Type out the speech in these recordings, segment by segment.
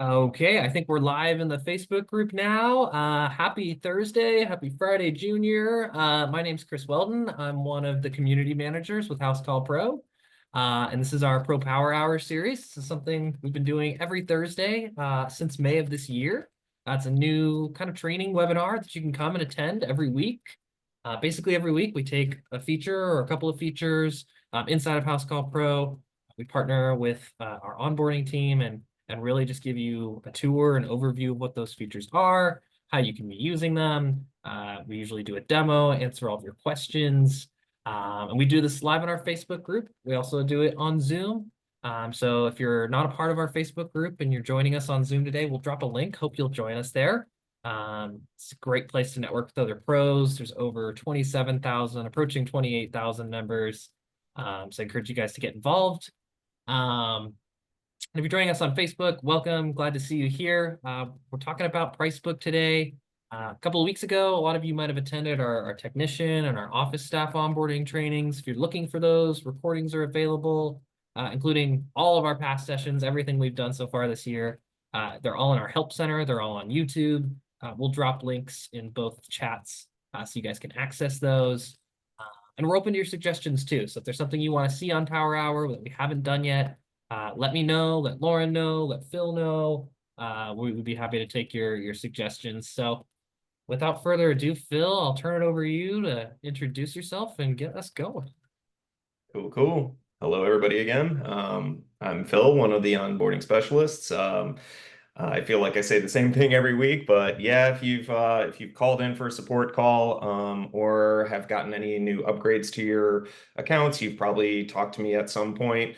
Okay, I think we're live in the Facebook group now. Happy Thursday, happy Friday, Junior. My name's Chris Weldon. I'm one of the community managers with House Call Pro. And this is our Pro Power Hour series. This is something we've been doing every Thursday since May of this year. It's a new kind of training webinar that you can come and attend every week. Basically, every week we take a feature or a couple of features inside of House Call Pro. We partner with our onboarding team and really just give you a tour and overview of what those features are, how you can be using them. We usually do a demo, answer all of your questions. And we do this live in our Facebook group. We also do it on Zoom. So if you're not a part of our Facebook group and you're joining us on Zoom today, we'll drop a link. Hope you'll join us there. It's a great place to network with other pros. There's over 27,000, approaching 28,000 members. So I encourage you guys to get involved. And if you're joining us on Facebook, welcome. Glad to see you here. We're talking about Price Book today. A couple of weeks ago, a lot of you might have attended our technician and our office staff onboarding trainings. If you're looking for those, recordings are available, including all of our past sessions, everything we've done so far this year. They're all in our help center. They're all on YouTube. We'll drop links in both chats so you guys can access those. And we're open to your suggestions too. So if there's something you want to see on Power Hour that we haven't done yet, let me know, let Lauren know, let Phil know. We would be happy to take your suggestions. So without further ado, Phil, I'll turn it over to you to introduce yourself and get us going. Cool. Hello, everybody again. I'm Phil, one of the onboarding specialists. I feel like I say the same thing every week, but yeah, if you've called in for a support call, or have gotten any new upgrades to your accounts, you've probably talked to me at some point.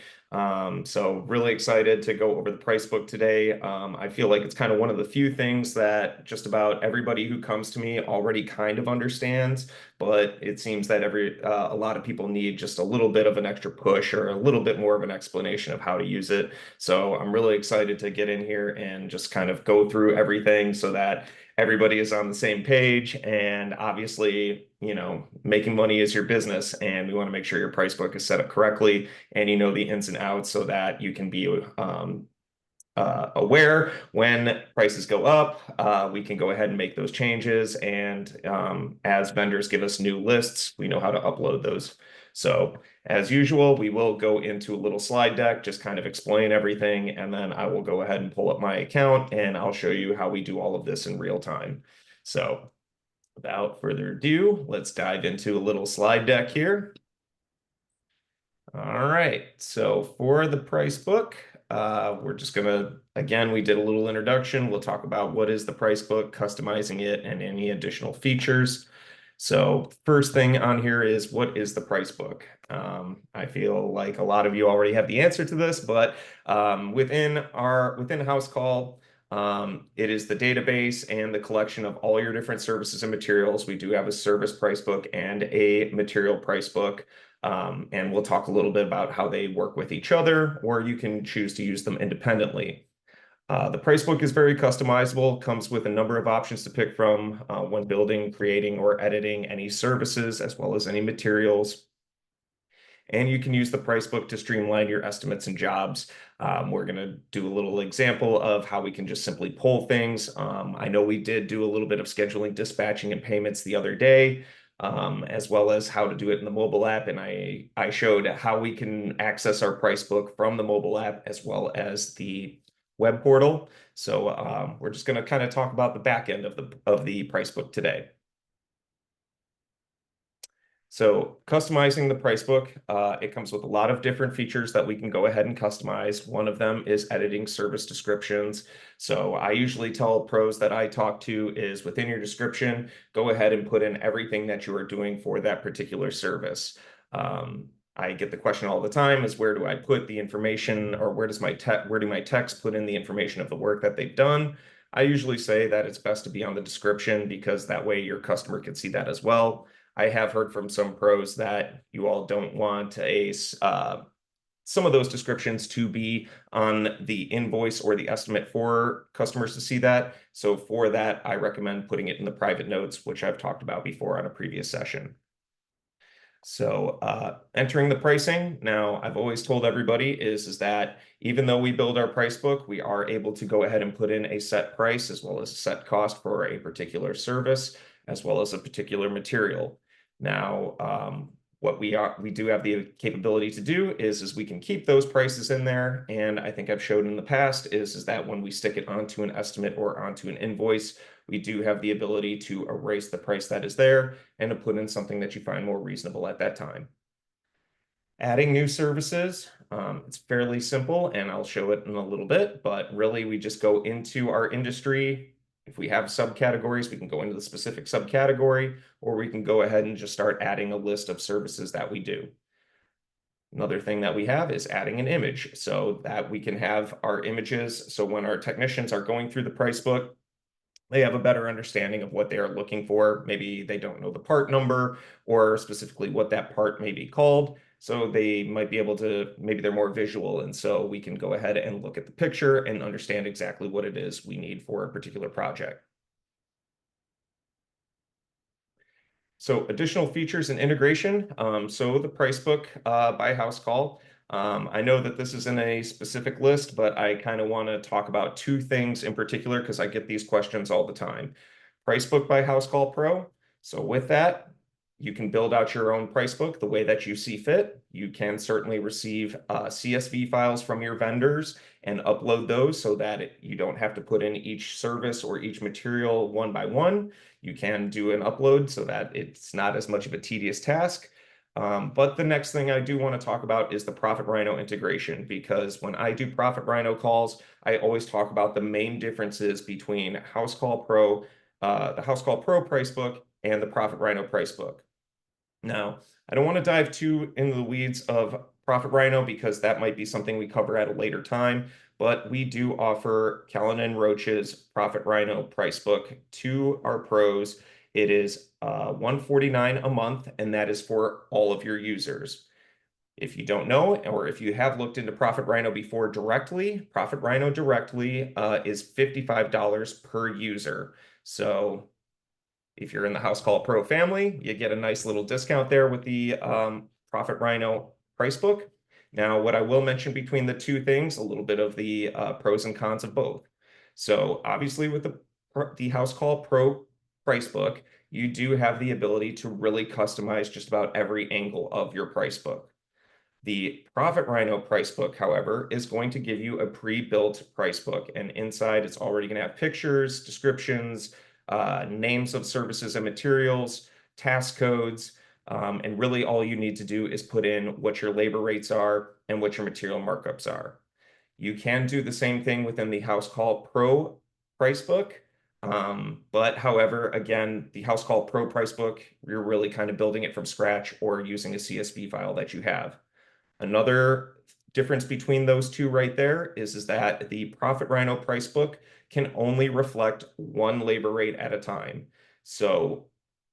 So really excited to go over the price book today. I feel like it's kind of one of the few things that just about everybody who comes to me already kind of understands, but it seems that a lot of people need just a little bit of an extra push or a little bit more of an explanation of how to use it. So I'm really excited to get in here and just kind of go through everything so that everybody is on the same page. And obviously, making money is your business, and we want to make sure your price book is set up correctly and you know the ins and outs so that you can be aware when prices go up. We can go ahead and make those changes. And as vendors give us new lists, we know how to upload those. So as usual, we will go into a little slide deck, just kind of explain everything. And then I will go ahead and pull up my account and I'll show you how we do all of this in real time. So without further ado, let's dive into a little slide deck here. All right, so for the price book, we're just gonna, again, we did a little introduction. We'll talk about what is the price book, customizing it, and any additional features. So first thing on here is, what is the price book? I feel like a lot of you already have the answer to this, but within House Call, it is the database and the collection of all your different services and materials. We do have a service price book and a material price book. And we'll talk a little bit about how they work with each other, or you can choose to use them independently. The price book is very customizable, comes with a number of options to pick from when building, creating, or editing any services, as well as any materials. And you can use the price book to streamline your estimates and jobs. We're going to do a little example of how we can just simply pull things. I know we did do a little bit of scheduling, dispatching, and payments the other day, as well as how to do it in the mobile app. And I showed how we can access our price book from the mobile app as well as the web portal. So we're just going to kind of talk about the back end of the price book today. So customizing the price book, it comes with a lot of different features that we can go ahead and customize. One of them is editing service descriptions. So I usually tell pros that I talk to is within your description, go ahead and put in everything that you are doing for that particular service. I get the question all the time is, where do I put the information, or where do my techs put in the information of the work that they've done? I usually say that it's best to be on the description, because that way your customer can see that as well. I have heard from some pros that you all don't want some of those descriptions to be on the invoice or the estimate for customers to see that. So for that, I recommend putting it in the private notes, which I've talked about before on a previous session. So entering the pricing, now I've always told everybody is that even though we build our price book, we are able to go ahead and put in a set price as well as a set cost for a particular service, as well as a particular material. Now, what we do have the capability to do is we can keep those prices in there. And I think I've showed in the past is that when we stick it onto an estimate or onto an invoice, we do have the ability to erase the price that is there and to put in something that you find more reasonable at that time. Adding new services, it's fairly simple, and I'll show it in a little bit, but really we just go into our industry. If we have subcategories, we can go into the specific subcategory, or we can go ahead and just start adding a list of services that we do. Another thing that we have is adding an image so that we can have our images. So when our technicians are going through the price book, they have a better understanding of what they are looking for. Maybe they don't know the part number or specifically what that part may be called. So they might be able to, maybe they're more visual. And so we can go ahead and look at the picture and understand exactly what it is we need for a particular project. So additional features and integration. So the price book by house call. I know that this isn't a specific list, but I kind of want to talk about two things in particular because I get these questions all the time. Price book by House Call Pro. So with that, you can build out your own price book the way that you see fit. You can certainly receive CSV files from your vendors and upload those so that you don't have to put in each service or each material one by one. You can do an upload so that it's not as much of a tedious task. But the next thing I do want to talk about is the Profit Rhino integration, because when I do Profit Rhino calls, I always talk about the main differences between House Call Pro, the House Call Pro price book, and the Profit Rhino price book. Now, I don't want to dive too into the weeds of Profit Rhino because that might be something we cover at a later time, but we do offer Callan & Roach's Profit Rhino price book to our pros. It is $149 a month, and that is for all of your users. If you don't know, or if you have looked into Profit Rhino before directly, Profit Rhino directly is $55 per user. So if you're in the House Call Pro family, you get a nice little discount there with the Profit Rhino price book. Now, what I will mention between the two things, a little bit of the pros and cons of both. So obviously with the House Call Pro price book, you do have the ability to really customize just about every angle of your price book. The Profit Rhino price book, however, is going to give you a pre-built price book, and inside it's already going to have pictures, descriptions, names of services and materials, task codes, and really all you need to do is put in what your labor rates are and what your material markups are. You can do the same thing within the House Call Pro price book. But however, again, the House Call Pro price book, you're really kind of building it from scratch or using a CSV file that you have. Another difference between those two right there is that the Profit Rhino price book can only reflect one labor rate at a time. So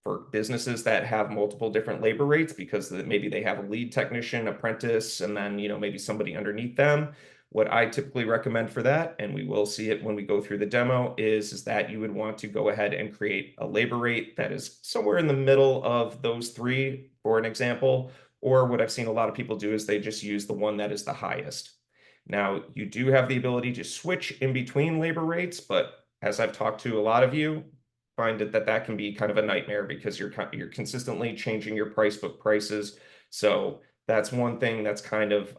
for businesses that have multiple different labor rates, because maybe they have a lead technician, apprentice, and then maybe somebody underneath them, what I typically recommend for that, and we will see it when we go through the demo, is that you would want to go ahead and create a labor rate that is somewhere in the middle of those three, for an example. Or what I've seen a lot of people do is they just use the one that is the highest. Now, you do have the ability to switch in between labor rates, but as I've talked to a lot of you, find that can be kind of a nightmare because you're consistently changing your price book prices. So that's one thing that's kind of,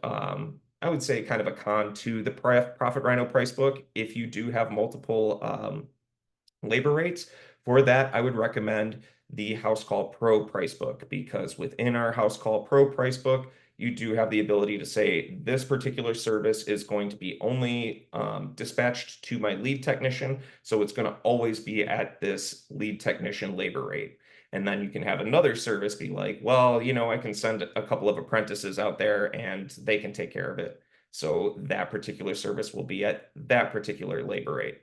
I would say, kind of a con to the Profit Rhino price book. If you do have multiple labor rates, for that, I would recommend the House Call Pro price book, because within our House Call Pro price book, you do have the ability to say this particular service is going to be only dispatched to my lead technician. So it's going to always be at this lead technician labor rate. And then you can have another service be like, well, I can send a couple of apprentices out there and they can take care of it. So that particular service will be at that particular labor rate.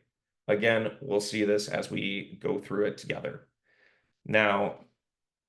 Again, we'll see this as we go through it together. Now,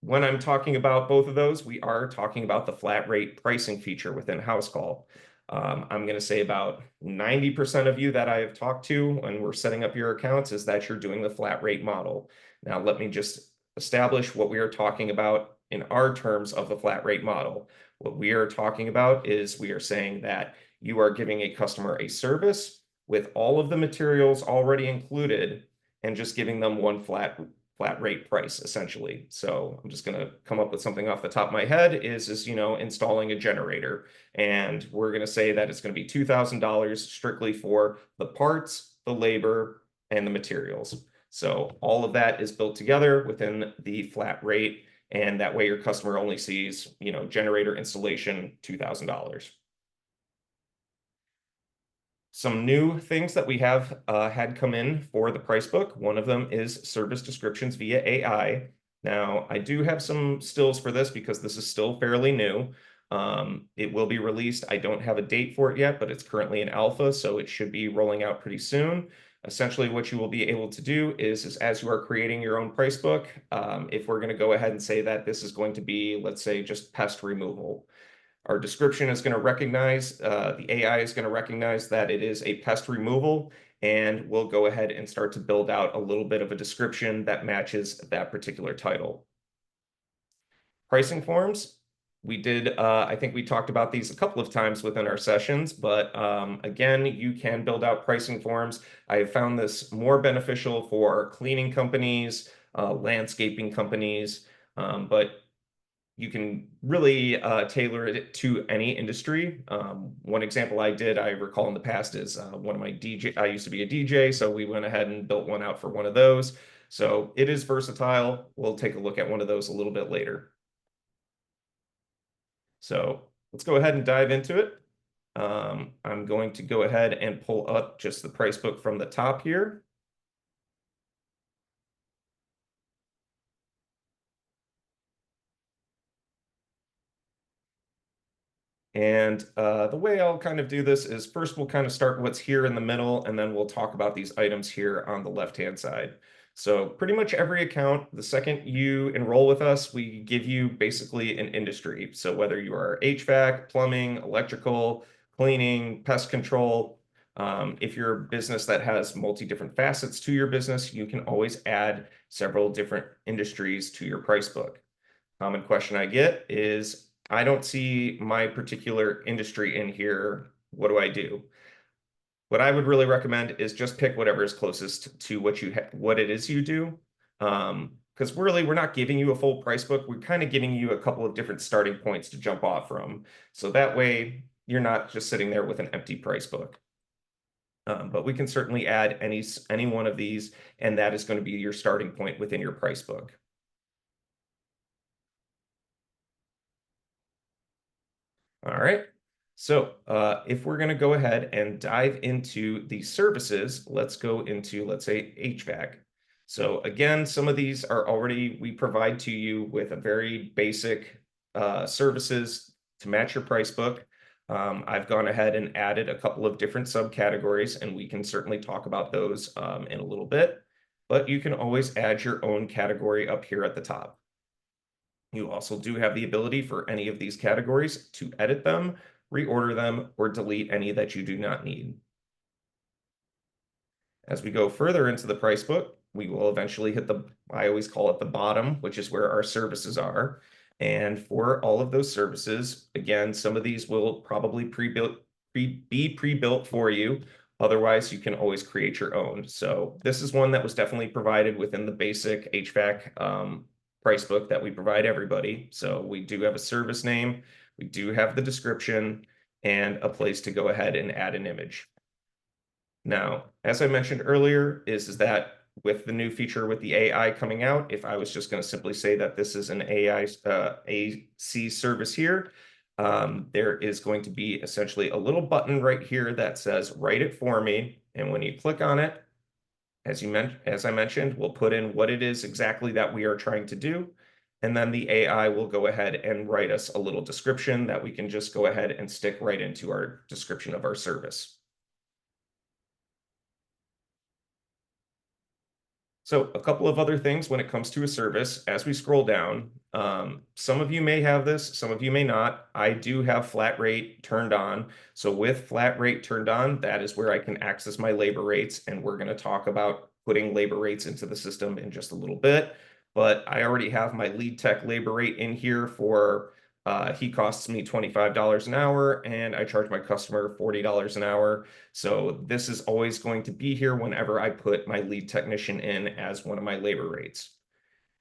when I'm talking about both of those, we are talking about the flat rate pricing feature within House Call. I'm going to say about 90% of you that I have talked to when we're setting up your accounts is that you're doing the flat rate model. Now, let me just establish what we are talking about in our terms of the flat rate model. What we are talking about is we are saying that you are giving a customer a service with all of the materials already included and just giving them one flat rate price essentially. So I'm just going to come up with something off the top of my head is installing a generator, and we're going to say that it's going to be $2,000 strictly for the parts, the labor, and the materials. So all of that is built together within the flat rate, and that way your customer only sees, generator installation, $2,000. Some new things that we have had come in for the price book. One of them is service descriptions via AI. Now, I do have some stills for this because this is still fairly new. It will be released. I don't have a date for it yet, but it's currently in alpha, so it should be rolling out pretty soon. Essentially, what you will be able to do is as you are creating your own price book, if we're going to go ahead and say that this is going to be, let's say, just pest removal. Our description is going to recognize, the AI is going to recognize that it is a pest removal, and we'll go ahead and start to build out a little bit of a description that matches that particular title. Pricing forms. We did, I think we talked about these a couple of times within our sessions, but again, you can build out pricing forms. I have found this more beneficial for cleaning companies, landscaping companies, but you can really tailor it to any industry. One example I recall in the past is one of my I used to be a DJ, so we went ahead and built one out for one of those. So it is versatile. We'll take a look at one of those a little bit later. So let's go ahead and dive into it. I'm going to go ahead and pull up just the price book from the top here. And the way I'll kind of do this is first we'll kind of start what's here in the middle, and then we'll talk about these items here on the left-hand side. So pretty much every account, the second you enroll with us, we give you basically an industry. So whether you are HVAC, plumbing, electrical, cleaning, pest control, if you're a business that has different facets to your business, you can always add several different industries to your price book. Common question I get is, I don't see my particular industry in here. What do I do? What I would really recommend is just pick whatever is closest to what it is you do. Because really, we're not giving you a full price book. We're kind of giving you a couple of different starting points to jump off from. So that way, you're not just sitting there with an empty price book. But we can certainly add any one of these, and that is going to be your starting point within your price book. All right. So if we're going to go ahead and dive into the services, let's go into, let's say, HVAC. So again, some of these are already, we provide to you with a very basic services to match your price book. I've gone ahead and added a couple of different subcategories, and we can certainly talk about those in a little bit. But you can always add your own category up here at the top. You also do have the ability for any of these categories to edit them, reorder them, or delete any that you do not need. As we go further into the price book, we will eventually hit I always call it the bottom, which is where our services are. And for all of those services, again, some of these will probably be pre-built for you. Otherwise, you can always create your own. So this is one that was definitely provided within the basic HVAC price book that we provide everybody. So we do have a service name, we do have the description, and a place to go ahead and add an image. Now, as I mentioned earlier, is that with the new feature with the AI coming out, if I was just going to simply say that this is an AC service here, there is going to be essentially a little button right here that says write it for me. And when you click on it, as I mentioned, we'll put in what it is exactly that we are trying to do. And then the AI will go ahead and write us a little description that we can just go ahead and stick right into our description of our service. So a couple of other things when it comes to a service, as we scroll down, some of you may have this, some of you may not. I do have flat rate turned on. So with flat rate turned on, that is where I can access my labor rates. And we're going to talk about putting labor rates into the system in just a little bit. but I already have my lead tech labor rate in here for he costs me $25 an hour and I charge my customer $40 an hour. So this is always going to be here whenever I put my lead technician in as one of my labor rates.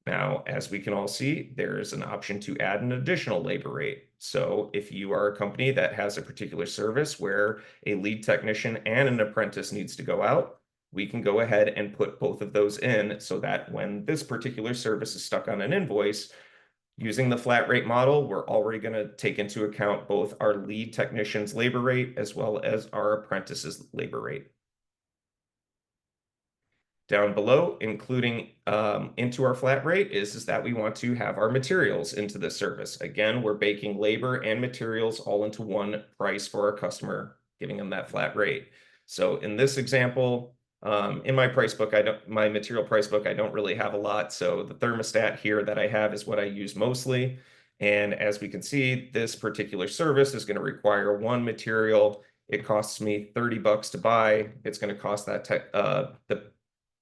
Now, as we can all see, there's an option to add an additional labor rate. So if you are a company that has a particular service where a lead technician and an apprentice needs to go out, we can go ahead and put both of those in so that when this particular service is stuck on an invoice, using the flat rate model, we're already going to take into account both our lead technician's labor rate as well as our apprentice's labor rate. Down below, including into our flat rate is that we want to have our materials into this service. Again, we're baking labor and materials all into one price for our customer, giving them that flat rate. So in this example, in my price book, my material price book, I don't really have a lot. So the thermostat here that I have is what I use mostly. And as we can see, this particular service is going to require one material. It costs me $30 to buy. It's going to cost that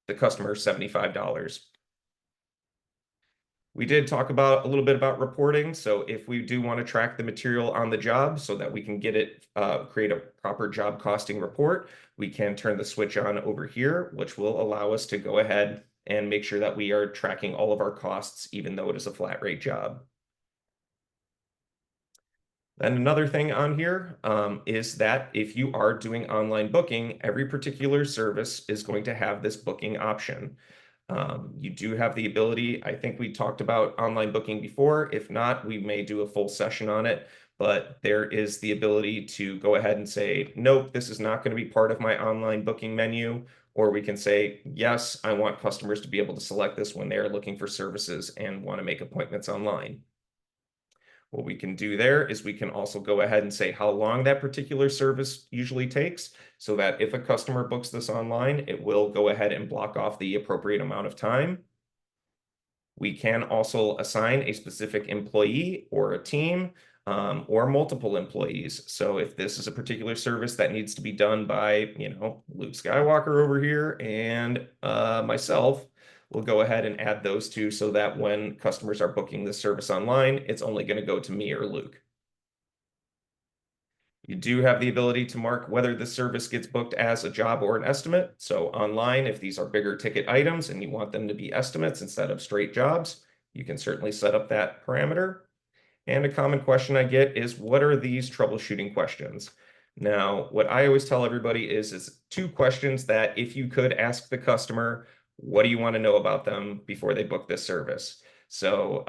the customer $75. We did talk about a little bit about reporting. So if we do want to track the material on the job so that we can get it, create a proper job costing report, we can turn the switch on over here, which will allow us to go ahead and make sure that we are tracking all of our costs, even though it is a flat rate job. Then another thing on here is that if you are doing online booking, every particular service is going to have this booking option. You do have the ability, I think we talked about online booking before. If not, we may do a full session on it, but there is the ability to go ahead and say, nope, this is not going to be part of my online booking menu. Or we can say, yes, I want customers to be able to select this when they're looking for services and want to make appointments online. What we can do there is we can also go ahead and say how long that particular service usually takes, so that if a customer books this online, it will go ahead and block off the appropriate amount of time. We can also assign a specific employee or a team or multiple employees. So if this is a particular service that needs to be done by, Luke Skywalker over here and myself, we'll go ahead and add those two so that when customers are booking this service online, it's only going to go to me or Luke. You do have the ability to mark whether the service gets booked as a job or an estimate. So online, if these are bigger ticket items and you want them to be estimates instead of straight jobs, you can certainly set up that parameter. And a common question I get is, what are these troubleshooting questions? Now, what I always tell everybody is two questions that if you could ask the customer, what do you want to know about them before they book this service? So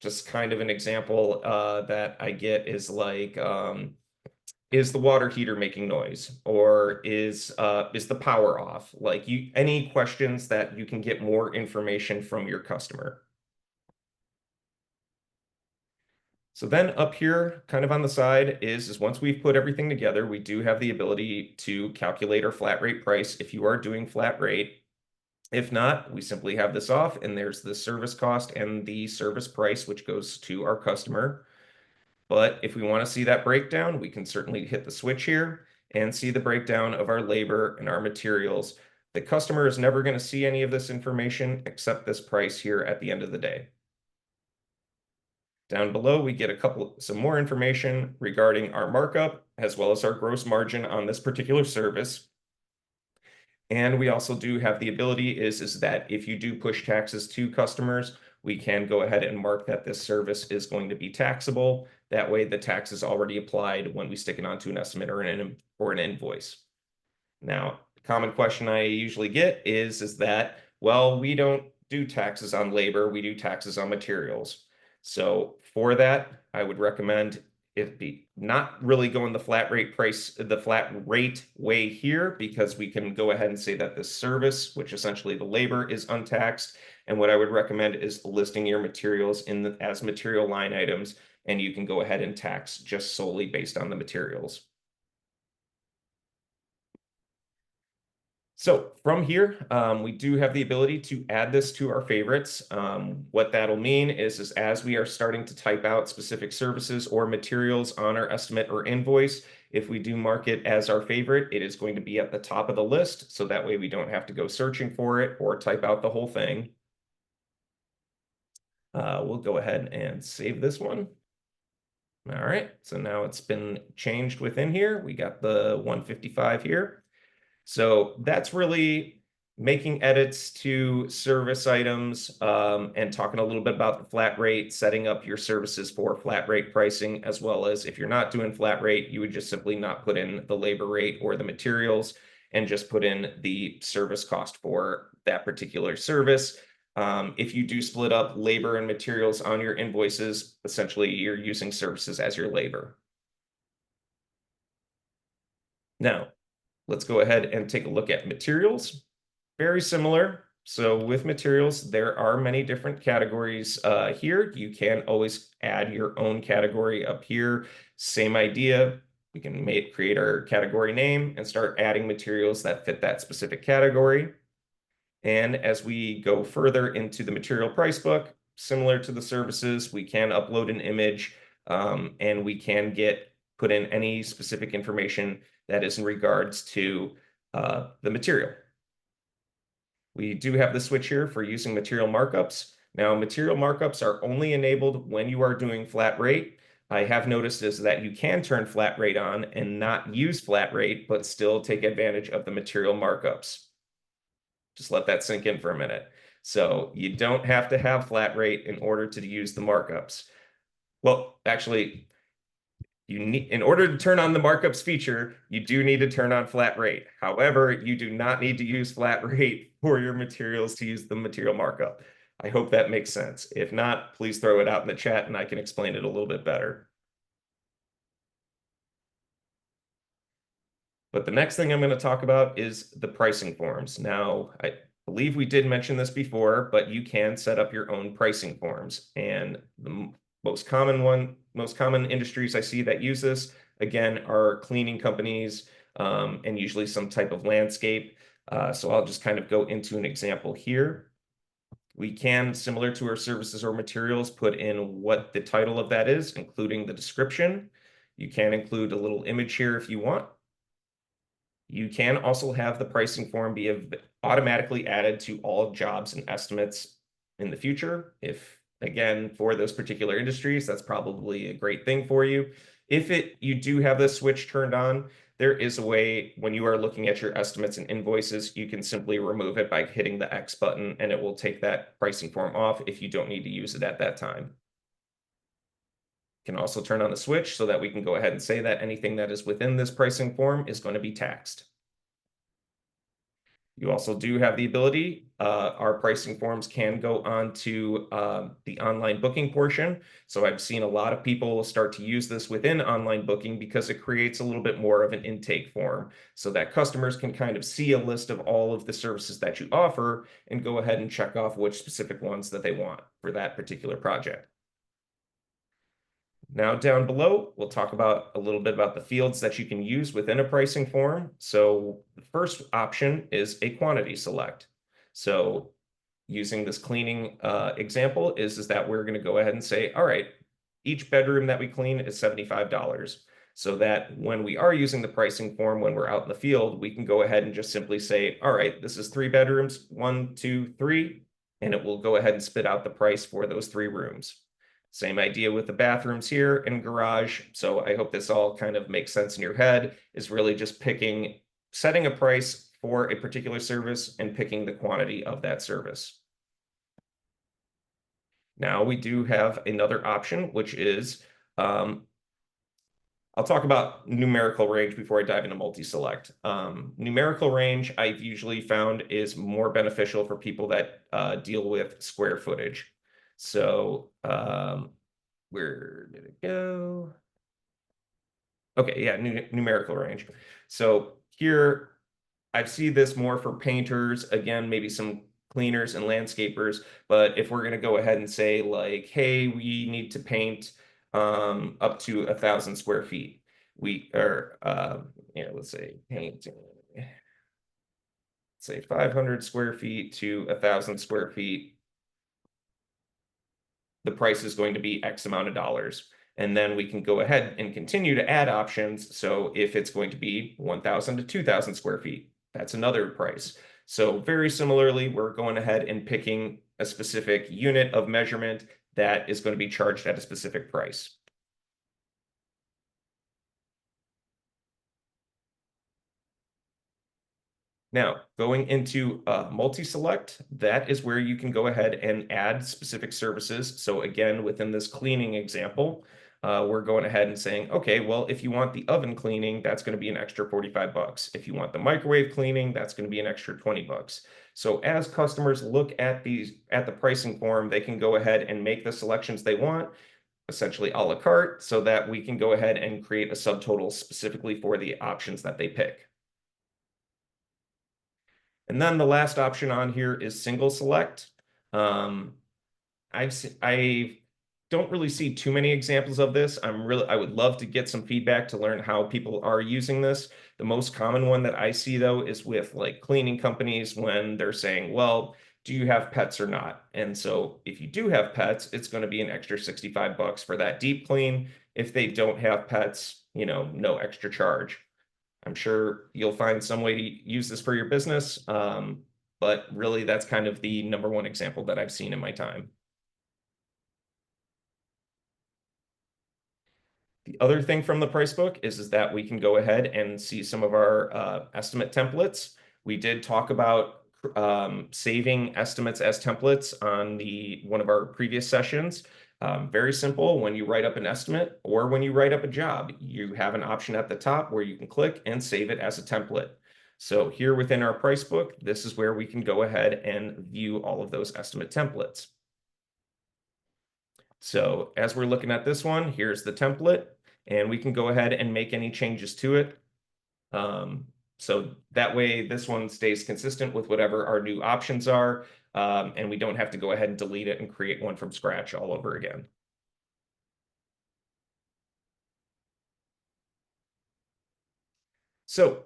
just kind of an example that I get is like, is the water heater making noise, or is the power off? Like any questions that you can get more information from your customer. So then up here, kind of on the side, is once we've put everything together, we do have the ability to calculate our flat rate price if you are doing flat rate. If not, we simply have this off, and there's the service cost and the service price, which goes to our customer. But if we want to see that breakdown, we can certainly hit the switch here and see the breakdown of our labor and our materials. The customer is never going to see any of this information except this price here at the end of the day. Down below, we get some more information regarding our markup, as well as our gross margin on this particular service. And we also do have the ability is that if you do push taxes to customers, we can go ahead and mark that this service is going to be taxable. That way the tax is already applied when we stick it onto an estimate or an invoice. Now, the common question I usually get is that, well, we don't do taxes on labor, we do taxes on materials. So for that, I would recommend it be not really going the flat rate way here, because we can go ahead and say that this service, which essentially the labor, is untaxed. And what I would recommend is listing your materials as material line items, and you can go ahead and tax just solely based on the materials. So from here, we do have the ability to add this to our favorites. What that'll mean is as we are starting to type out specific services or materials on our estimate or invoice, if we do mark it as our favorite, it is going to be at the top of the list. So that way we don't have to go searching for it or type out the whole thing. We'll go ahead and save this one. All right, so now it's been changed within here. We got the 155 here. So that's really making edits to service items, and talking a little bit about the flat rate, setting up your services for flat rate pricing, as well as if you're not doing flat rate, you would just simply not put in the labor rate or the materials and just put in the service cost for that particular service. If you do split up labor and materials on your invoices, essentially you're using services as your labor. Now, let's go ahead and take a look at materials. Very similar. So with materials, there are many different categories here. You can always add your own category up here. Same idea. We can create our category name and start adding materials that fit that specific category. And as we go further into the material price book, similar to the services, we can upload an image, and we can put in any specific information that is in regards to the material. We do have the switch here for using material markups. Now, material markups are only enabled when you are doing flat rate. I have noticed is that you can turn flat rate on and not use flat rate, but still take advantage of the material markups. Just let that sink in for a minute. So you don't have to have flat rate in order to use the markups. Well, actually, in order to turn on the markups feature, you do need to turn on flat rate. However, you do not need to use flat rate for your materials to use the material markup. I hope that makes sense. If not, please throw it out in the chat and I can explain it a little bit better. But the next thing I'm going to talk about is the pricing forms. Now, I believe we did mention this before, but you can set up your own pricing forms. And the most common industries I see that use this, again, are cleaning companies, and usually some type of landscape. So I'll just kind of go into an example here. We can, similar to our services or materials, put in what the title of that is, including the description. You can include a little image here if you want. You can also have the pricing form be automatically added to all jobs and estimates in the future. If, again, for those particular industries, that's probably a great thing for you. If you do have this switch turned on, there is a way when you are looking at your estimates and invoices, you can simply remove it by hitting the X button and it will take that pricing form off if you don't need to use it at that time. Can also turn on the switch so that we can go ahead and say that anything that is within this pricing form is going to be taxed. You also do have the ability, our pricing forms can go on to the online booking portion. So I've seen a lot of people start to use this within online booking because it creates a little bit more of an intake form so that customers can kind of see a list of all of the services that you offer and go ahead and check off which specific ones that they want for that particular project. Now down below, we'll talk about a little bit about the fields that you can use within a pricing form. So the first option is a quantity select. So using this cleaning example is that we're going to go ahead and say, all right, each bedroom that we clean is $75. So that when we are using the pricing form, when we're out in the field, we can go ahead and just simply say, all right, this is 3 bedrooms, 1, 2, 3, and it will go ahead and spit out the price for those 3 rooms. Same idea with the bathrooms here and garage. So I hope this all kind of makes sense in your head, is really just setting a price for a particular service and picking the quantity of that service. Now we do have another option, which is, I'll talk about numerical range before I dive into multi-select. Numerical range I've usually found is more beneficial for people that deal with square footage. So where did it go? Okay, yeah, numerical range. So here I see this more for painters, again, maybe some cleaners and landscapers. But if we're going to go ahead and say like, hey, we need to paint up to 1,000 square feet. Let's say paint, say 500 square feet to 1,000 square feet. The price is going to be X amount of dollars. And then we can go ahead and continue to add options. So if it's going to be 1,000 to 2,000 square feet, that's another price. So very similarly, we're going ahead and picking a specific unit of measurement that is going to be charged at a specific price. Now, going into multi-select, that is where you can go ahead and add specific services. So again, within this cleaning example, we're going ahead and saying, okay, well, if you want the oven cleaning, that's going to be an extra 45 bucks. If you want the microwave cleaning, that's going to be an extra 20 bucks. So as customers look at the pricing form, they can go ahead and make the selections they want, essentially a la carte, so that we can go ahead and create a subtotal specifically for the options that they pick. And then the last option on here is single select. I don't really see too many examples of this. I would love to get some feedback to learn how people are using this. The most common one that I see though is with like cleaning companies when they're saying, well, do you have pets or not? And so if you do have pets, it's going to be an extra 65 bucks for that deep clean. If they don't have pets, no extra charge. I'm sure you'll find some way to use this for your business. But really, that's kind of the number one example that I've seen in my time. The other thing from the price book is that we can go ahead and see some of our estimate templates. We did talk about saving estimates as templates on one of our previous sessions. Very simple. When you write up an estimate or when you write up a job, you have an option at the top where you can click and save it as a template. So here within our price book, this is where we can go ahead and view all of those estimate templates. So as we're looking at this one, here's the template, and we can go ahead and make any changes to it. So that way this one stays consistent with whatever our new options are, and we don't have to go ahead and delete it and create one from scratch all over again. So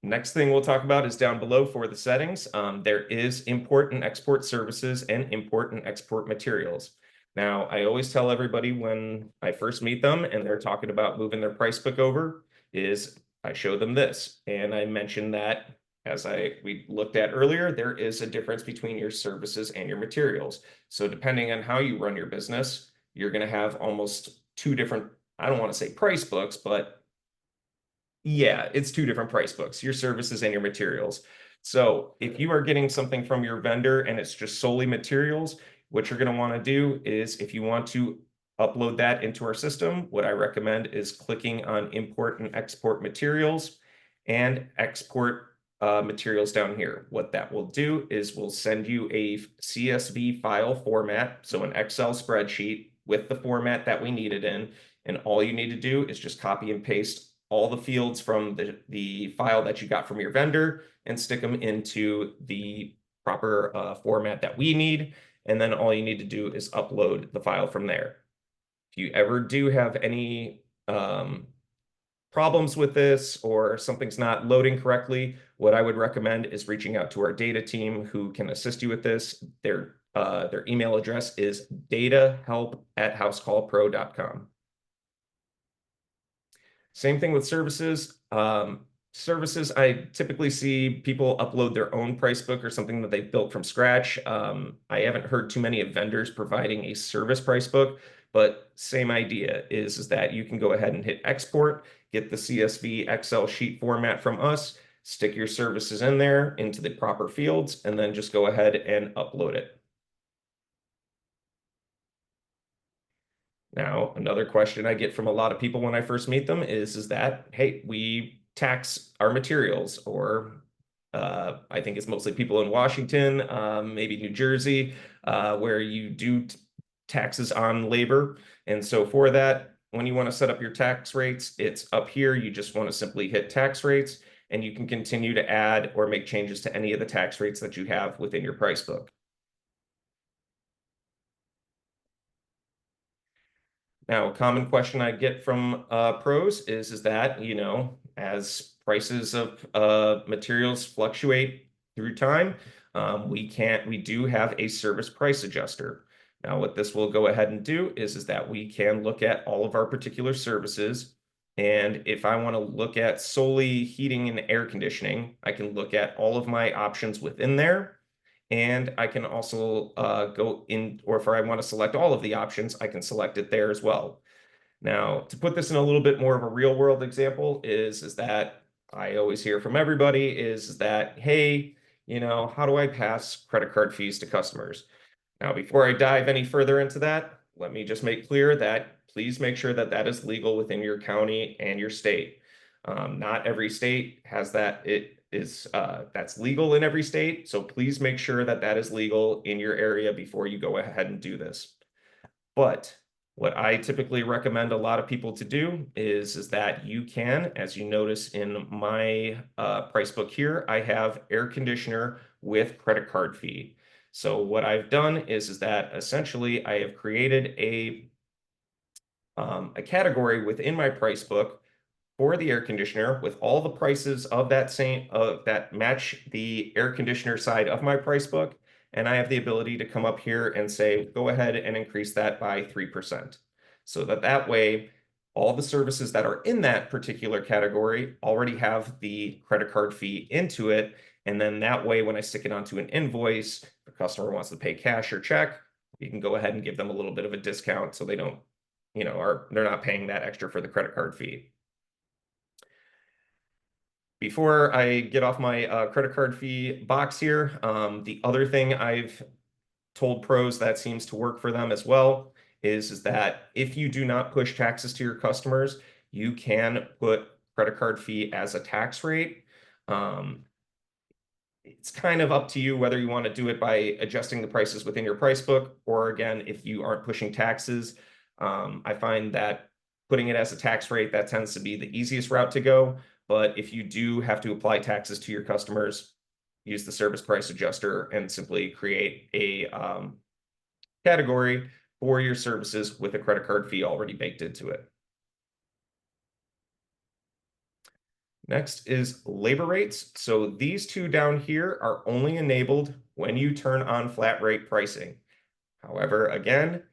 next thing we'll talk about is down below for the settings. There is import and export services and import and export materials. Now, I always tell everybody when I first meet them and they're talking about moving their price book over is I show them this. And I mentioned that as we looked at earlier, there is a difference between your services and your materials. So depending on how you run your business, you're going to have almost two different, I don't want to say price books, but yeah, it's two different price books, your services and your materials. So if you are getting something from your vendor and it's just solely materials, what you're going to want to do is if you want to upload that into our system, what I recommend is clicking on import and export materials and export materials down here. What that will do is we'll send you a CSV file format, so an Excel spreadsheet with the format that we need it in. And all you need to do is just copy and paste all the fields from the file that you got from your vendor and stick them into the proper format that we need. And then all you need to do is upload the file from there. If you ever do have any problems with this or something's not loading correctly, what I would recommend is reaching out to our data team who can assist you with this. Their email address is datahelp@housecallpro.com. Same thing with services. Services, I typically see people upload their own price book or something that they've built from scratch. I haven't heard too many of vendors providing a service price book, but same idea is that you can go ahead and hit export, get the CSV Excel sheet format from us, stick your services in there into the proper fields, and then just go ahead and upload it. Now, another question I get from a lot of people when I first meet them is that, hey, we tax our materials, or I think it's mostly people in Washington, maybe New Jersey, where you do taxes on labor. And so for that, when you want to set up your tax rates, it's up here. You just want to simply hit tax rates, and you can continue to add or make changes to any of the tax rates that you have within your price book. Now, a common question I get from pros is that, as prices of materials fluctuate through time, we do have a service price adjuster. Now, what this will go ahead and do is that we can look at all of our particular services. And if I want to look at solely heating and air conditioning, I can look at all of my options within there. And I can also go in, or if I want to select all of the options, I can select it there as well. Now, to put this in a little bit more of a real world example is that I always hear from everybody is that, hey, how do I pass credit card fees to customers? Now, before I dive any further into that, let me just make clear that please make sure that that is legal within your county and your state. Not every state has that. It is that's legal in every state. So please make sure that that is legal in your area before you go ahead and do this. But what I typically recommend a lot of people to do is that you can, as you notice in my price book here, I have air conditioner with credit card fee. So what I've done is that essentially I have created a category within my price book for the air conditioner with all the prices of that match the air conditioner side of my price book. And I have the ability to come up here and say, go ahead and increase that by 3%. So that way, all the services that are in that particular category already have the credit card fee into it. And then that way, when I stick it onto an invoice, if the customer wants to pay cash or check, you can go ahead and give them a little bit of a discount so they don't, they're not paying that extra for the credit card fee. Before I get off my credit card fee box here, the other thing I've told pros that seems to work for them as well is that if you do not push taxes to your customers, you can put credit card fee as a tax rate. It's kind of up to you whether you want to do it by adjusting the prices within your price book, or again, if you aren't pushing taxes. I find that putting it as a tax rate, that tends to be the easiest route to go. But if you do have to apply taxes to your customers, use the service price adjuster and simply create a category for your services with a credit card fee already baked into it. Next is labor rates. So these two down here are only enabled when you turn on flat rate pricing. However, again,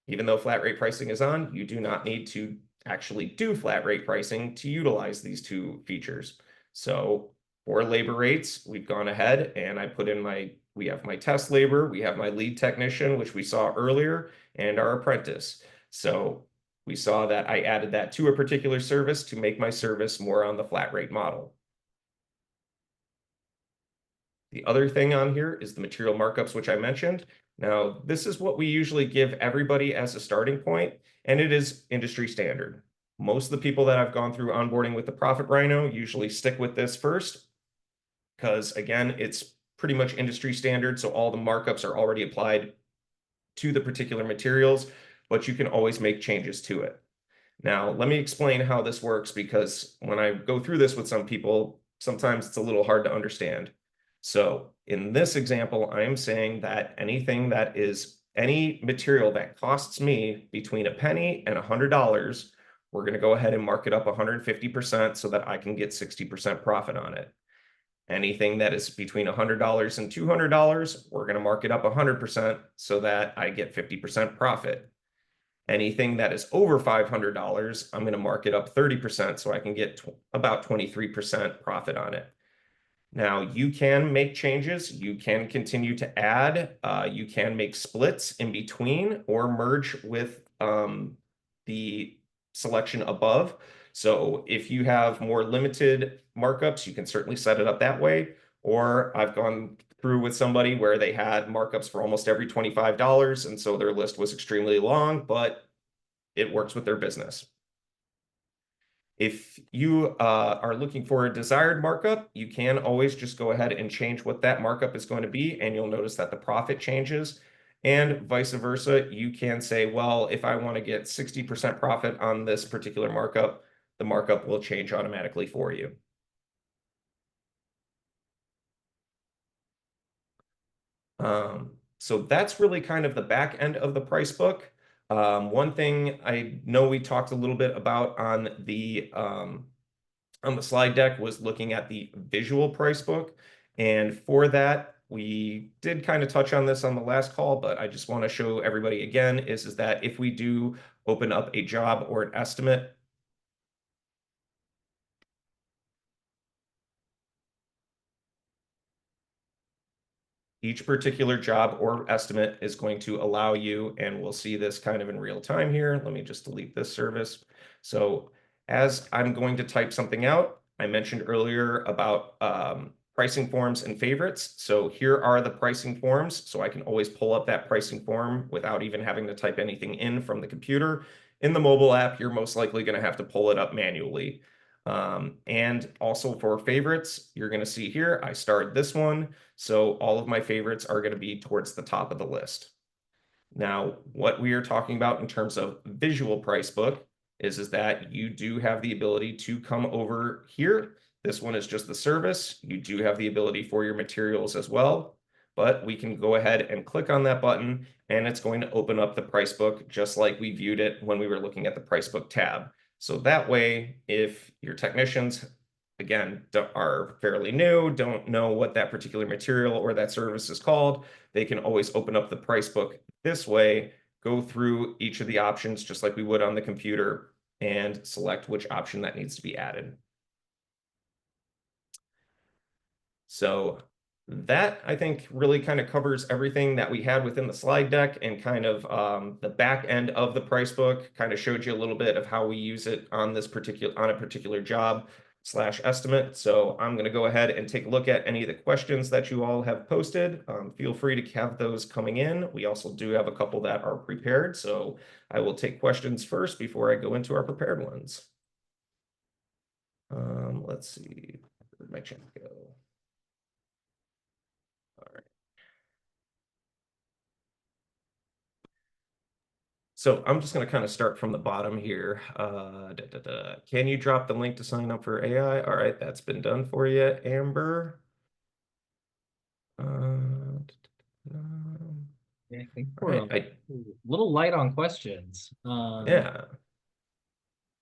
even though flat rate pricing is on, you do not need to actually do flat rate pricing to utilize these two features. So for labor rates, we've gone ahead and I put in we have my test labor, we have my lead technician, which we saw earlier, and our apprentice. So we saw that I added that to a particular service to make my service more on the flat rate model. The other thing on here is the material markups, which I mentioned. Now, this is what we usually give everybody as a starting point, and it is industry standard. Most of the people that I've gone through onboarding with the Profit Rhino usually stick with this first, because again, it's pretty much industry standard, so all the markups are already applied to the particular materials, but you can always make changes to it. Now, let me explain how this works, because when I go through this with some people, sometimes it's a little hard to understand. So in this example, I am saying that anything that is any material that costs me between a penny and $100, we're going to go ahead and mark it up 150% so that I can get 60% profit on it. Anything that is between $100 and $200, we're going to mark it up 100% so that I get 50% profit. Anything that is over $500, I'm going to mark it up 30% so I can get about 23% profit on it. Now, you can make changes. You can continue to add. You can make splits in between or merge with the selection above. So if you have more limited markups, you can certainly set it up that way. Or I've gone through with somebody where they had markups for almost every $25, and so their list was extremely long, but it works with their business. If you are looking for a desired markup, you can always just go ahead and change what that markup is going to be, and you'll notice that the profit changes. And vice versa, you can say, well, if I want to get 60% profit on this particular markup, the markup will change automatically for you. So that's really kind of the back end of the price book. One thing I know we talked a little bit about on the slide deck was looking at the visual price book. And for that, we did kind of touch on this on the last call, but I just want to show everybody again is that if we do open up a job or an estimate, each particular job or estimate is going to allow you, and we'll see this kind of in real time here. Let me just delete this service. So as I'm going to type something out, I mentioned earlier about pricing forms and favorites. So here are the pricing forms. So I can always pull up that pricing form without even having to type anything in from the computer. In the mobile app, you're most likely going to have to pull it up manually. And also for favorites, you're going to see here, I started this one. So all of my favorites are going to be towards the top of the list. Now, what we are talking about in terms of visual price book is that you do have the ability to come over here. This one is just the service. You do have the ability for your materials as well, but we can go ahead and click on that button and it's going to open up the price book just like we viewed it when we were looking at the price book tab. So that way, if your technicians, again, are fairly new, don't know what that particular material or that service is called, they can always open up the price book this way, go through each of the options just like we would on the computer and select which option that needs to be added. So that, I think, really kind of covers everything that we had within the slide deck, and kind of the back end of the price book kind of showed you a little bit of how we use it on a particular job / estimate. So I'm going to go ahead and take a look at any of the questions that you all have posted. Feel free to have those coming in. We also do have a couple that are prepared, so I will take questions first before I go into our prepared ones. Let's see, where'd my chat go? All right. So I'm just going to kind of start from the bottom here. Can you drop the link to sign up for AI? All right, that's been done for you, Amber. I think we're a little light on questions. Yeah.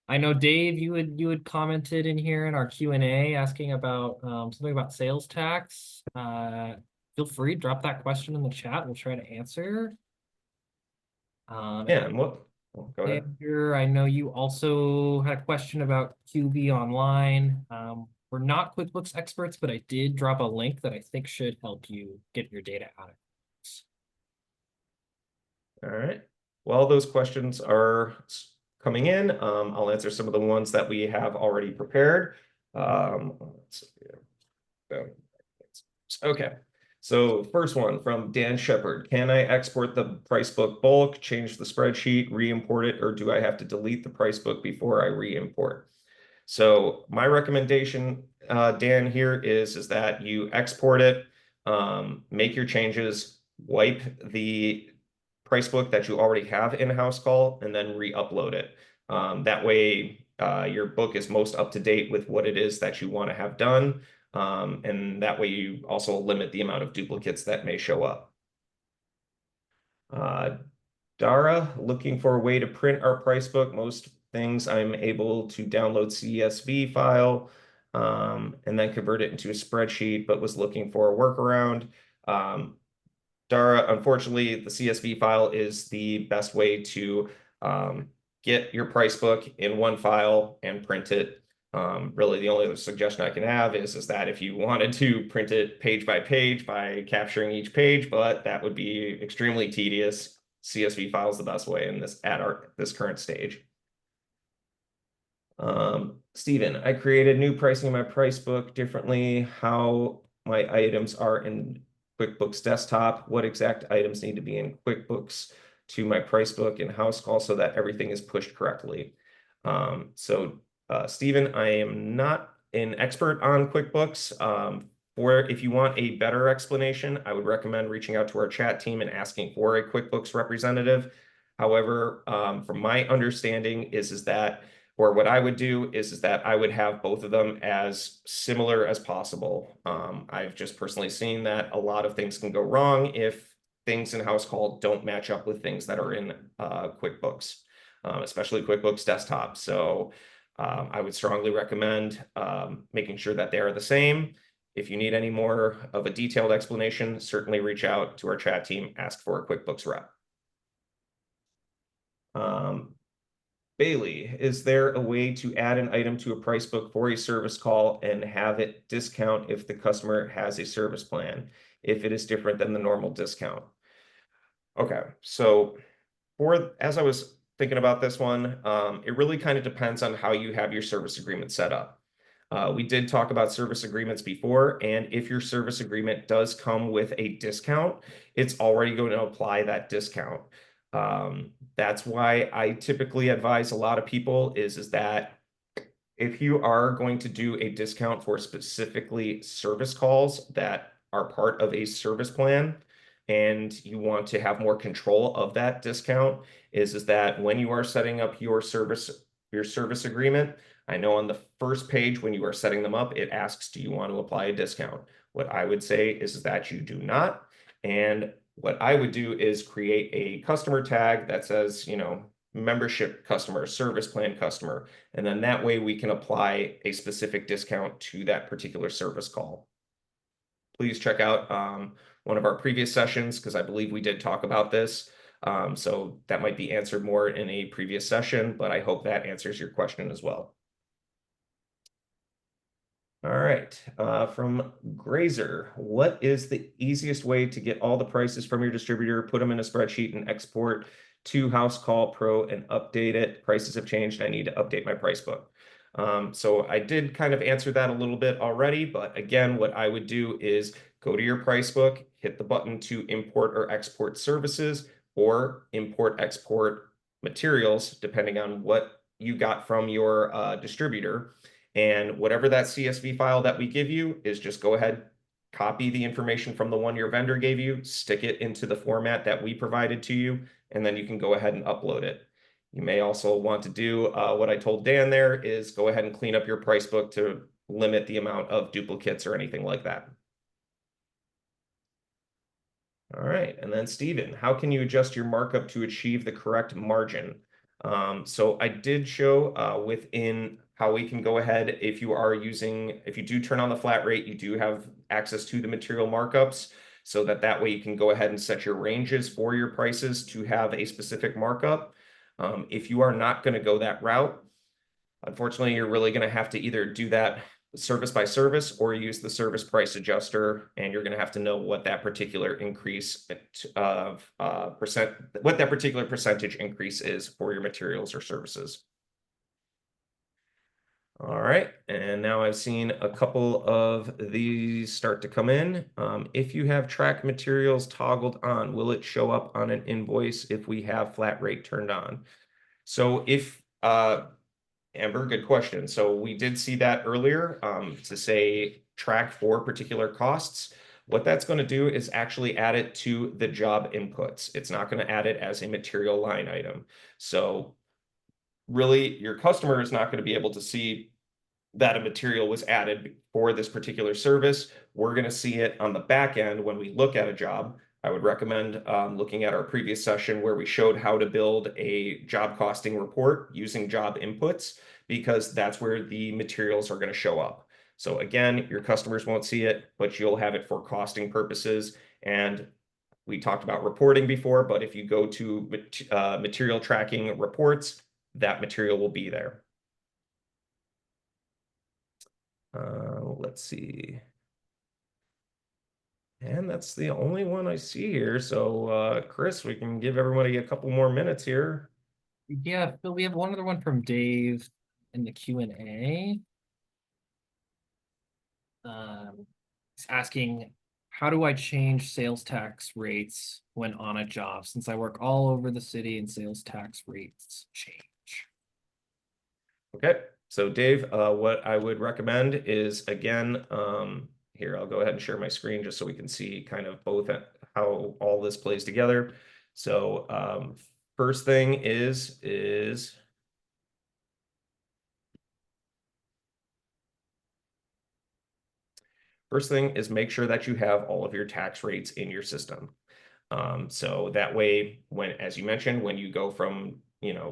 I know Dave, you had commented in here in our Q&A asking about something about sales tax. Feel free, drop that question in the chat. We'll try to answer. Yeah, and what? Go ahead. Andrew, I know you also had a question about QB Online. We're not QuickBooks experts, but I did drop a link that I think should help you get your data out of QuickBooks. All right. Well, those questions are coming in. I'll answer some of the ones that we have already prepared. Let's see. Okay. So first one from Dan Shepard. Can I export the price book bulk, change the spreadsheet, re-import it, or do I have to delete the price book before I re-import? So my recommendation, Dan, here is that you export it, make your changes, wipe the price book that you already have in house call, and then re-upload it. That way, your book is most up to date with what it is that you want to have done. And that way you also limit the amount of duplicates that may show up. Dara, looking for a way to print our price book. Most things I'm able to download CSV file and then convert it into a spreadsheet, but was looking for a workaround. Dara, unfortunately, the CSV file is the best way to get your price book in one file and print it. Really, the only other suggestion I can have is that if you wanted to print it page by page by capturing each page, but that would be extremely tedious. CSV file is the best way in this this current stage. Stephen, I created new pricing in my price book differently. How my items are in QuickBooks Desktop, what exact items need to be in QuickBooks to my price book and house call so that everything is pushed correctly. Stephen, I am not an expert on QuickBooks. If you want a better explanation, I would recommend reaching out to our chat team and asking for a QuickBooks representative. However, from my understanding is that, or what I would do is that I would have both of them as similar as possible. I've just personally seen that a lot of things can go wrong if things in house call don't match up with things that are in QuickBooks, especially QuickBooks Desktop. So I would strongly recommend making sure that they are the same. If you need any more of a detailed explanation, certainly reach out to our chat team, ask for a QuickBooks rep. Bailey, is there a way to add an item to a price book for a service call and have it discount if the customer has a service plan, if it is different than the normal discount? Okay, so as I was thinking about this one, it really kind of depends on how you have your service agreement set up. We did talk about service agreements before, and if your service agreement does come with a discount, it's already going to apply that discount. That's why I typically advise a lot of people is that if you are going to do a discount for specifically service calls that are part of a service plan and you want to have more control of that discount, is that when you are setting up your service agreement, I know on the first page when you are setting them up, it asks, do you want to apply a discount? What I would say is that you do not. And what I would do is create a customer tag that says, membership customer, service plan customer, and then that way we can apply a specific discount to that particular service call. Please check out one of our previous sessions because I believe we did talk about this. So that might be answered more in a previous session, but I hope that answers your question as well. All right, from Grazer, what is the easiest way to get all the prices from your distributor, put them in a spreadsheet and export to House Call Pro and update it? Prices have changed. I need to update my price book. So I did kind of answer that a little bit already, but again, what I would do is go to your price book, hit the button to import or export services or import export materials, depending on what you got from your distributor. And whatever that CSV file that we give you is just go ahead, copy the information from the one your vendor gave you, stick it into the format that we provided to you, and then you can go ahead and upload it. You may also want to do what I told Dan there is go ahead and clean up your price book to limit the amount of duplicates or anything like that. All right, and then Steven, how can you adjust your markup to achieve the correct margin? So I did show within how we can go ahead if you do turn on the flat rate, you do have access to the material markups so that way you can go ahead and set your ranges for your prices to have a specific markup. If you are not going to go that route, unfortunately, you're really going to have to either do that service by service or use the service price adjuster, and you're going to have to know what that particular increase of what that particular percentage increase is for your materials or services. All right, and now I've seen a couple of these start to come in. If you have track materials toggled on, will it show up on an invoice if we have flat rate turned on? So if Amber, good question. So we did see that earlier to say track for particular costs. What that's going to do is actually add it to the job inputs. It's not going to add it as a material line item. So really, your customer is not going to be able to see that a material was added for this particular service. We're going to see it on the back end when we look at a job. I would recommend looking at our previous session where we showed how to build a job costing report using job inputs, because that's where the materials are going to show up. So again, your customers won't see it, but you'll have it for costing purposes. And we talked about reporting before, but if you go to material tracking reports, that material will be there. Let's see. And that's the only one I see here. So, Chris, we can give everybody a couple more minutes here. Yeah, Phil, we have one other one from Dave in the Q&A. He's asking, how do I change sales tax rates when on a job, since I work all over the city and sales tax rates change? Okay, so Dave, what I would recommend is, again, here, I'll go ahead and share my screen just so we can see kind of both how all this plays together. So first thing is make sure that you have all of your tax rates in your system. So that way, as you mentioned, when you go from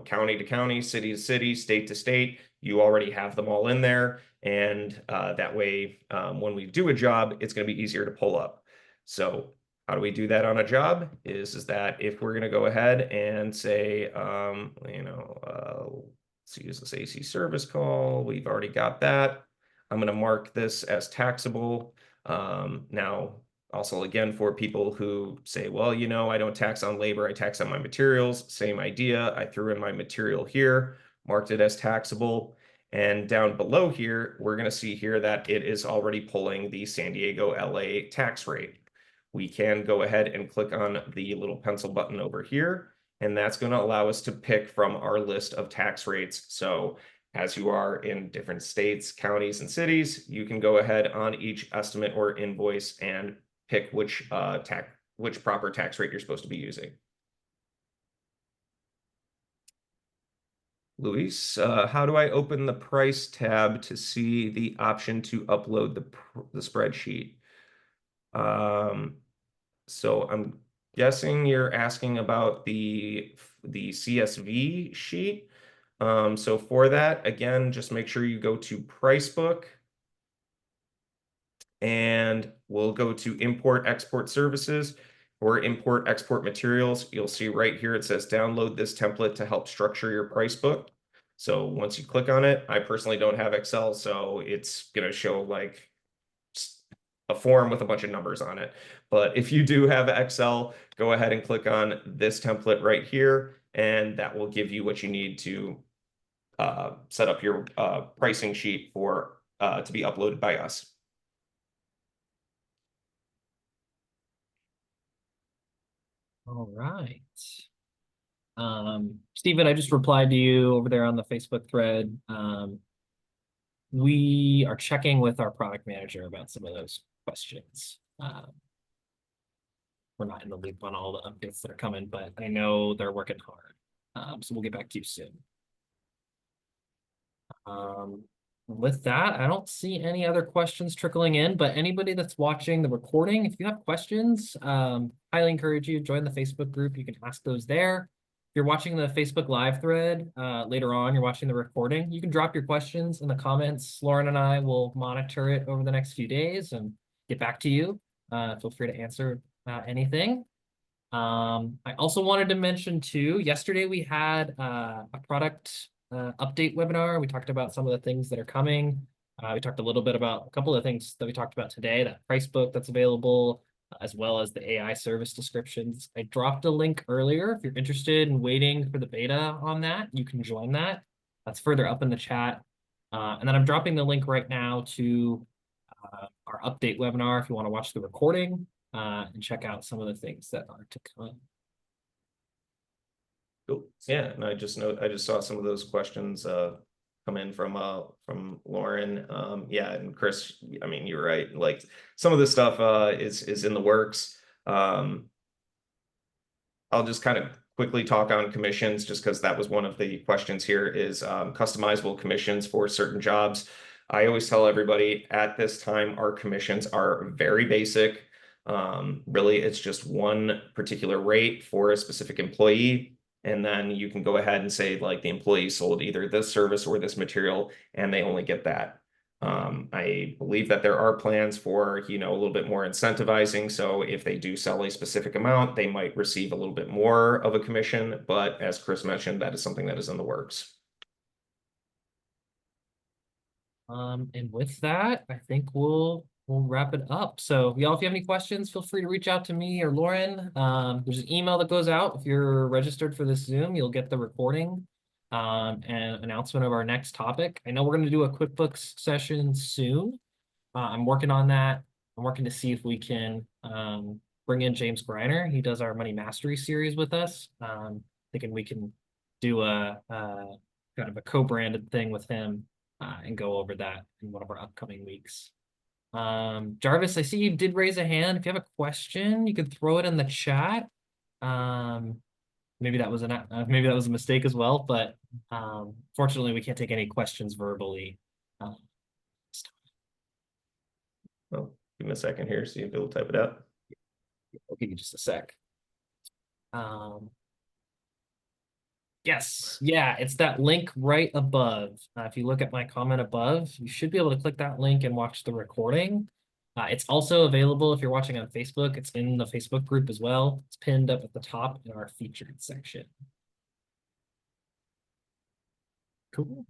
county to county, city to city, state to state, you already have them all in there. And that way, when we do a job, it's going to be easier to pull up. So How do we do that on a job? Is that if we're going to go ahead and say, let's use this AC service call. We've already got that. I'm going to mark this as taxable. Now, also, again, for people who say, well, I don't tax on labor, I tax on my materials. Same idea. I threw in my material here, marked it as taxable. And down below here, we're going to see here that it is already pulling the San Diego LA tax rate. We can go ahead and click on the little pencil button over here, and that's going to allow us to pick from our list of tax rates. So as you are in different states, counties, and cities, you can go ahead on each estimate or invoice and pick which proper tax rate you're supposed to be using. Luis, how do I open the price tab to see the option to upload the spreadsheet? So I'm guessing you're asking about the CSV sheet. So for that, again, just make sure you go to Price Book, and we'll go to Import Export Services or Import Export Materials. You'll see right here it says download this template to help structure your price book. So once you click on it, I personally don't have Excel, so it's going to show like a form with a bunch of numbers on it. But if you do have Excel, go ahead and click on this template right here, and that will give you what you need to set up your pricing sheet for to be uploaded by us. All right. Stephen, I just replied to you over there on the Facebook thread. We are checking with our product manager about some of those questions. We're not in the loop on all the updates that are coming, but I know they're working hard. So we'll get back to you soon. With that, I don't see any other questions trickling in, but anybody that's watching the recording, if you have questions, highly encourage you to join the Facebook group. You can ask those there. If you're watching the Facebook live thread later on, you're watching the recording, you can drop your questions in the comments. Lauren and I will monitor it over the next few days and get back to you. Feel free to answer anything. I also wanted to mention too, yesterday we had a product update webinar. We talked about some of the things that are coming. We talked a little bit about a couple of things that we talked about today, that price book that's available, as well as the AI service descriptions. I dropped a link earlier. If you're interested in waiting for the beta on that, you can join that. That's further up in the chat. And then I'm dropping the link right now to our update webinar if you want to watch the recording and check out some of the things that are to come. Cool. Yeah, and I just saw some of those questions come in from Lauren. Yeah, and Chris, I mean, you're right. Like some of this stuff is in the works. I'll just kind of quickly talk on commissions, just because that was one of the questions here, is customizable commissions for certain jobs. I always tell everybody at this time, our commissions are very basic. Really, it's just one particular rate for a specific employee. And then you can go ahead and say, like, the employee sold either this service or this material, and they only get that. I believe that there are plans for, a little bit more incentivizing. So if they do sell a specific amount, they might receive a little bit more of a commission. But as Chris mentioned, that is something that is in the works. And with that, I think we'll wrap it up. So y'all, if you have any questions, feel free to reach out to me or Lauren. There's an email that goes out. If you're registered for this Zoom, you'll get the recording and announcement of our next topic. I know we're going to do a QuickBooks session soon. I'm working on that. I'm working to see if we can bring in James Greiner. He does our Money Mastery series with us. Thinking we can do a kind of a co-branded thing with him and go over that in one of our upcoming weeks. Jarvis, I see you did raise a hand. If you have a question, you could throw it in the chat. Maybe that was a mistake as well, but fortunately, we can't take any questions verbally. Well, give me a second here, see if it'll type it out. I'll give you just a sec. Yes, yeah, it's that link right above. If you look at my comment above, you should be able to click that link and watch the recording. It's also available if you're watching on Facebook. It's in the Facebook group as well. It's pinned up at the top in our featured section. Cool.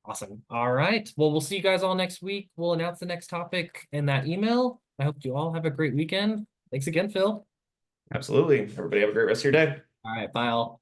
Awesome. All right. Well, we'll see you guys all next week. We'll announce the next topic in that email. I hope you all have a great weekend. Thanks again, Phil. Absolutely. Everybody have a great rest of your day. All right. Bye all.